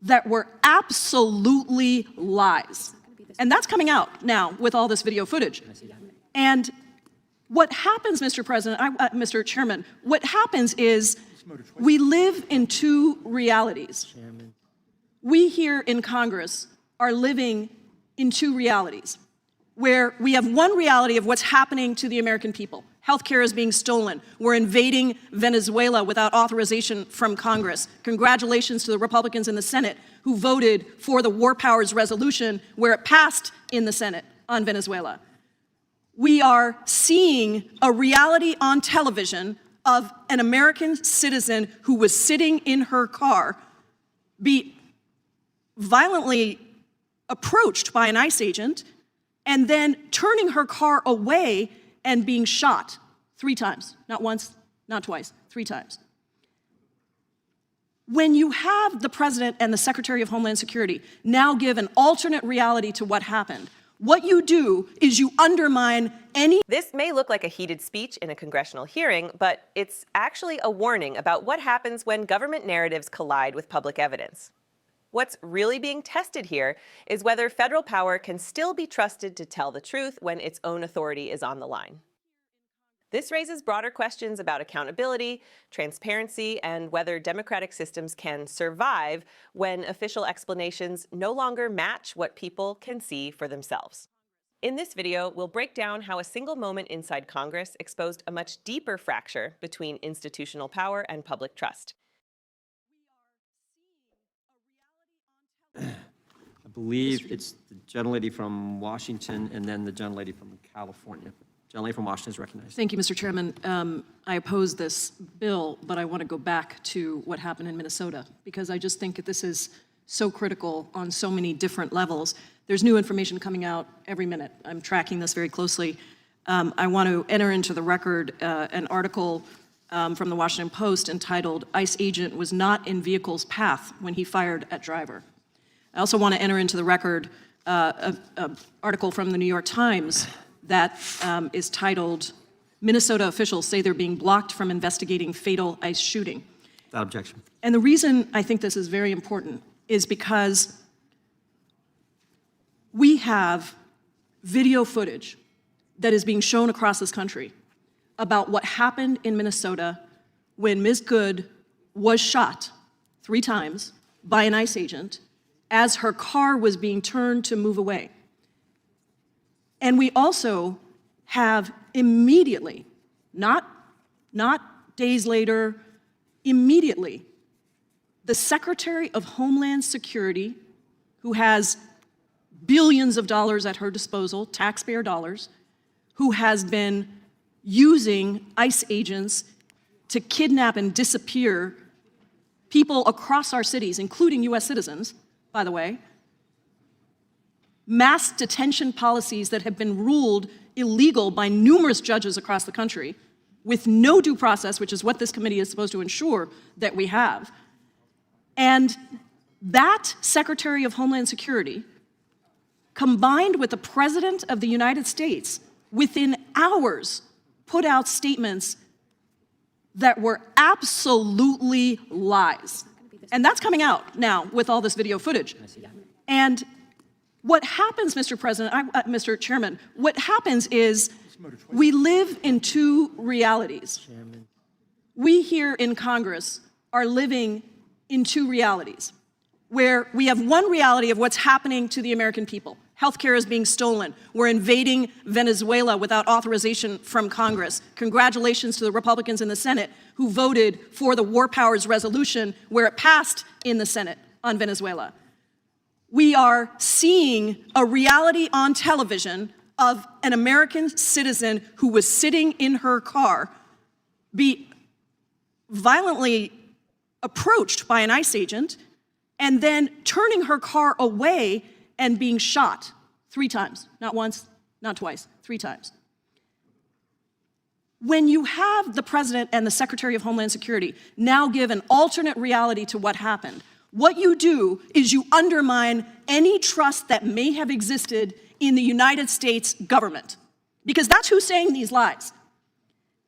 that were absolutely lies. And that's coming out now with all this video footage. And what happens, Mr. President, Mr. Chairman, what happens is we live in two realities. We here in Congress are living in two realities, where we have one reality of what's happening to the American people. Healthcare is being stolen. We're invading Venezuela without authorization from Congress. Congratulations to the Republicans in the Senate who voted for the War Powers Resolution where it passed in the Senate on Venezuela. We are seeing a reality on television of an American citizen who was sitting in her car be violently approached by an ICE agent and then turning her car away and being shot 3 times. Not once, not twice, 3 times. When you have the President and the Secretary of Homeland Security now give an alternate reality to what happened, what you do is you undermine any— This may look like a heated speech in a congressional hearing, but it's actually a warning about what happens when government narratives collide with public evidence. What's really being tested here is whether federal power can still be trusted to tell the truth when its own authority is on the line. This raises broader questions about accountability, transparency, and whether democratic systems can survive when official explanations no longer match what people can see for themselves. In this video, we'll break down how a single moment inside Congress exposed a much deeper fracture between institutional power and public trust. I believe it's the gentlelady from Washington and then the gentlelady from California. Gentlelady from Washington is recognized. Thank you, Mr. Chairman. I oppose this bill, but I want to go back to what happened in Minnesota because I just think that this is so critical on so many different levels. There's new information coming out every minute. I'm tracking this very closely. I want to enter into the record an article from the Washington Post entitled, "ICE Agent Was Not in Vehicle's Path When He Fired at Driver." I also want to enter into the record an article from the New York Times that is titled, "Minnesota Officials Say They're Being Blocked from Investigating Fatal ICE Shooting." Without objection. And the reason I think this is very important is because we have video footage that is being shown across this country about what happened in Minnesota when Ms. Good was shot 3 times by an ICE agent as her car was being turned to move away. And we also have immediately, not days later, immediately, the Secretary of Homeland Security, who has billions of dollars at her disposal, taxpayer dollars, who has been using ICE agents to kidnap and disappear people across our cities, including US citizens, by the way, mass detention policies that have been ruled illegal by numerous judges across the country with no due process, which is what this committee is supposed to ensure that we have. And that Secretary of Homeland Security, combined with the President of the United States, within hours, put out statements that were absolutely lies. And that's coming out now with all this video footage. And what happens, Mr. President, Mr. Chairman, what happens is we live in two realities. We here in Congress are living in two realities, where we have one reality of what's happening to the American people. Healthcare is being stolen. We're invading Venezuela without authorization from Congress. Congratulations to the Republicans in the Senate who voted for the War Powers Resolution where it passed in the Senate on Venezuela. We are seeing a reality on television of an American citizen who was sitting in her car be violently approached by an ICE agent and then turning her car away and being shot 3 times. Not once, not twice, 3 times. When you have the President and the Secretary of Homeland Security now give an alternate reality to what happened, what you do is you undermine any trust that may have existed in the United States government, because that's who's saying these lies.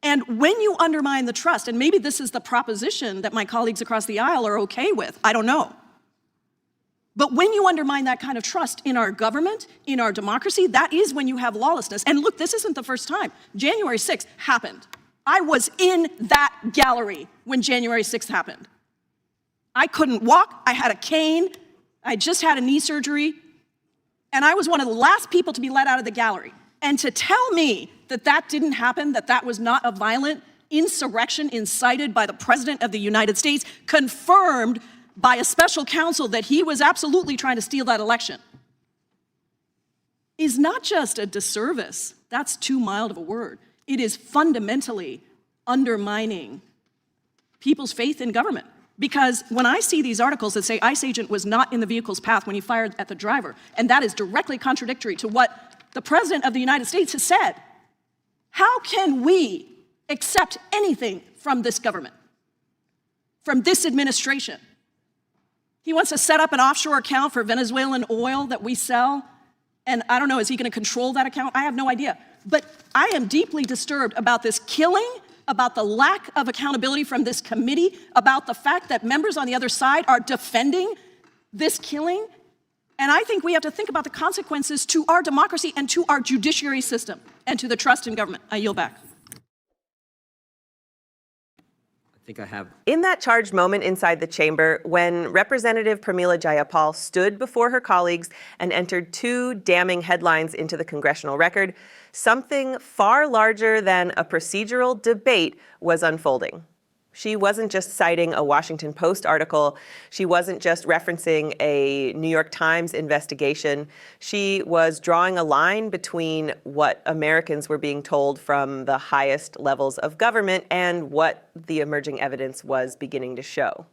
And when you undermine the trust, and maybe this is the proposition that my colleagues across the aisle are okay with, I don't know. But when you undermine that kind of trust in our government, in our democracy, that is when you have lawlessness. And look, this isn't the first time. January 6th happened. I was in that gallery when January 6th happened. I couldn't walk, I had a cane, I just had a knee surgery, and I was one of the last people to be let out of the gallery. And to tell me that that didn't happen, that that was not a violent insurrection incited by the President of the United States, confirmed by a special counsel that he was absolutely trying to steal that election, is not just a disservice. That's too mild of a word. It is fundamentally undermining people's faith in government. Because when I see these articles that say ICE agent was not in the vehicle's path when he fired at the driver, and that is directly contradictory to what the President of the United States has said, how can we accept anything from this government, from this administration? He wants to set up an offshore account for Venezuelan oil that we sell. And I don't know, is he going to control that account? I have no idea. But I am deeply disturbed about this killing, about the lack of accountability from this committee, about the fact that members on the other side are defending this killing. And I think we have to think about the consequences to our democracy and to our judiciary system and to the trust in government. I yield back. I have. In that charged moment inside the chamber, when Representative Pramila Jayapal stood before her colleagues and entered two damning headlines into the congressional record, something far larger than a procedural debate was unfolding. She wasn't just citing a Washington Post article. She wasn't just referencing a New York Times investigation. She was drawing a line between what Americans were being told from the highest levels of government and what the emerging evidence was beginning to show.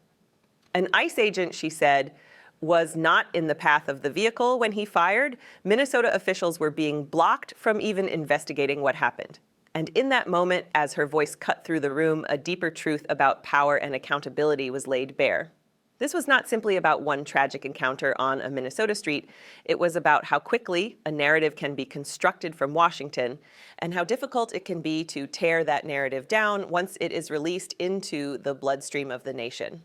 An ICE agent, she said, was not in the path of the vehicle when he fired. Minnesota officials were being blocked from even investigating what happened. And in that moment, as her voice cut through the room, a deeper truth about power and accountability was laid bare. This was not simply about one tragic encounter on a Minnesota street. It was about how quickly a narrative can be constructed from Washington and how difficult it can be to tear that narrative down once it is released into the bloodstream of the nation.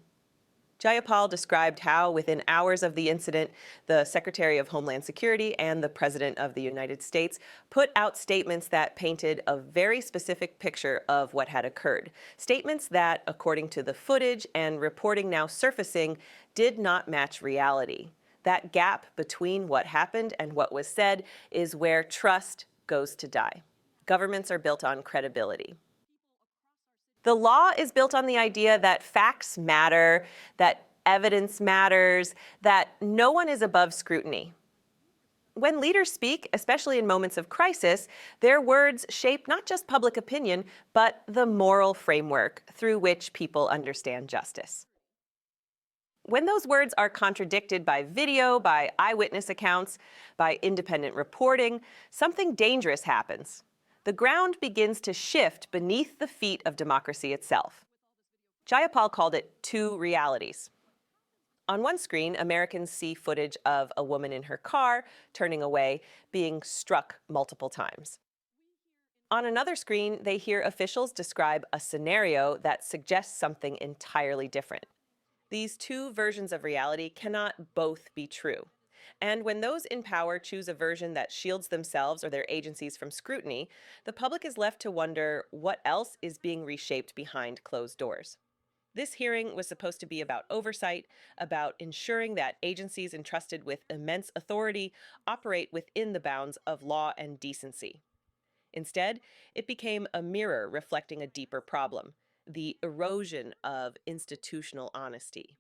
Jayapal described how, within hours of the incident, the Secretary of Homeland Security and the President of the United States put out statements that painted a very specific picture of what had occurred. Statements that, according to the footage and reporting now surfacing, did not match reality. That gap between what happened and what was said is where trust goes to die. Governments are built on credibility. The law is built on the idea that facts matter, that evidence matters, that no one is above scrutiny. When leaders speak, especially in moments of crisis, their words shape not just public opinion, but the moral framework through which people understand justice. When those words are contradicted by video, by eyewitness accounts, by independent reporting, something dangerous happens. The ground begins to shift beneath the feet of democracy itself. Jayapal called it two realities. On one screen, Americans see footage of a woman in her car, turning away, being struck multiple times. On another screen, they hear officials describe a scenario that suggests something entirely different. These two versions of reality cannot both be true. And when those in power choose a version that shields themselves or their agencies from scrutiny, the public is left to wonder what else is being reshaped behind closed doors. This hearing was supposed to be about oversight, about ensuring that agencies entrusted with immense authority operate within the bounds of law and decency. Instead, it became a mirror reflecting a deeper problem, the erosion of institutional honesty.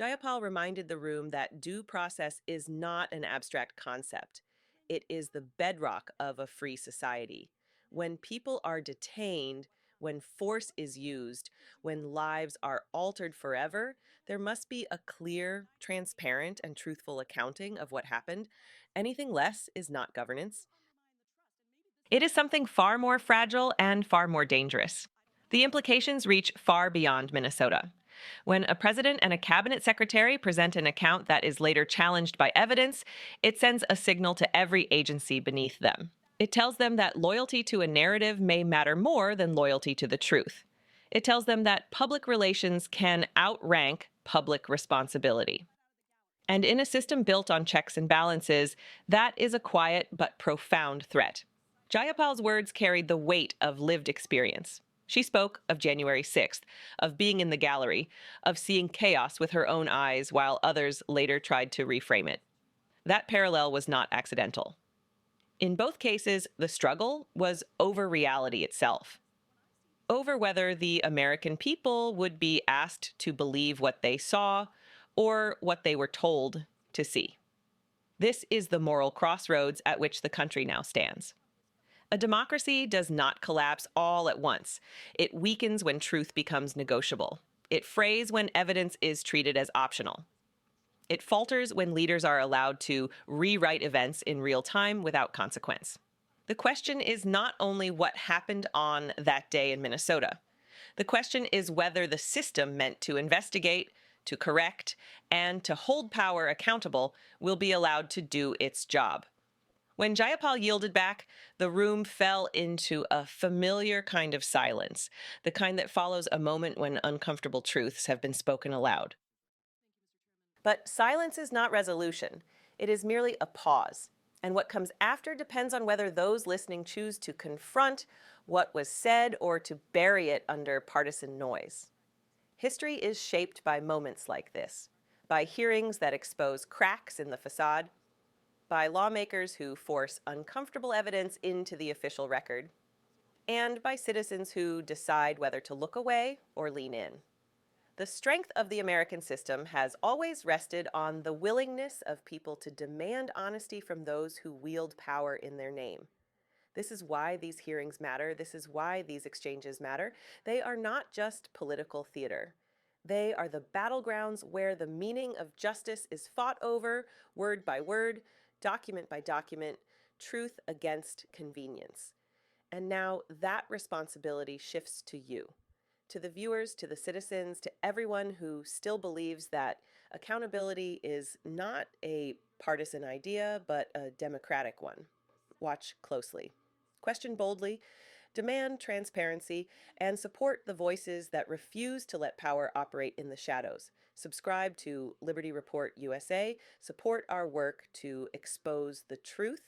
Jayapal reminded the room that due process is not an abstract concept. It is the bedrock of a free society. When people are detained, when force is used, when lives are altered forever, there must be a clear, transparent, and truthful accounting of what happened. Anything less is not governance. It is something far more fragile and far more dangerous. The implications reach far beyond Minnesota. When a president and a cabinet secretary present an account that is later challenged by evidence, it sends a signal to every agency beneath them. It tells them that loyalty to a narrative may matter more than loyalty to the truth. It tells them that public relations can outrank public responsibility. And in a system built on checks and balances, that is a quiet but profound threat. Jayapal's words carried the weight of lived experience. She spoke of January 6th, of being in the gallery, of seeing chaos with her own eyes while others later tried to reframe it. That parallel was not accidental. In both cases, the struggle was over reality itself, over whether the American people would be asked to believe what they saw or what they were told to see. This is the moral crossroads at which the country now stands. A democracy does not collapse all at once. It weakens when truth becomes negotiable. It frays when evidence is treated as optional. It falters when leaders are allowed to rewrite events in real time without consequence. The question is not only what happened on that day in Minnesota. The question is whether the system meant to investigate, to correct, and to hold power accountable will be allowed to do its job. When Jayapal yielded back, the room fell into a familiar kind of silence, the kind that follows a moment when uncomfortable truths have been spoken aloud. But silence is not resolution. It is merely a pause. And what comes after depends on whether those listening choose to confront what was said or to bury it under partisan noise. History is shaped by moments like this, by hearings that expose cracks in the facade, by lawmakers who force uncomfortable evidence into the official record, and by citizens who decide whether to look away or lean in. The strength of the American system has always rested on the willingness of people to demand honesty from those who wield power in their name. This is why these hearings matter. This is why these exchanges matter. They are not just political theater. They are the battlegrounds where the meaning of justice is fought over, word by word, document by document, truth against convenience. And now that responsibility shifts to you, to the viewers, to the citizens, to everyone who still believes that accountability is not a partisan idea, but a democratic one. Watch closely. Question boldly, demand transparency, and support the voices that refuse to let power operate in the shadows. Subscribe to Liberty Report USA. Support our work to expose the truth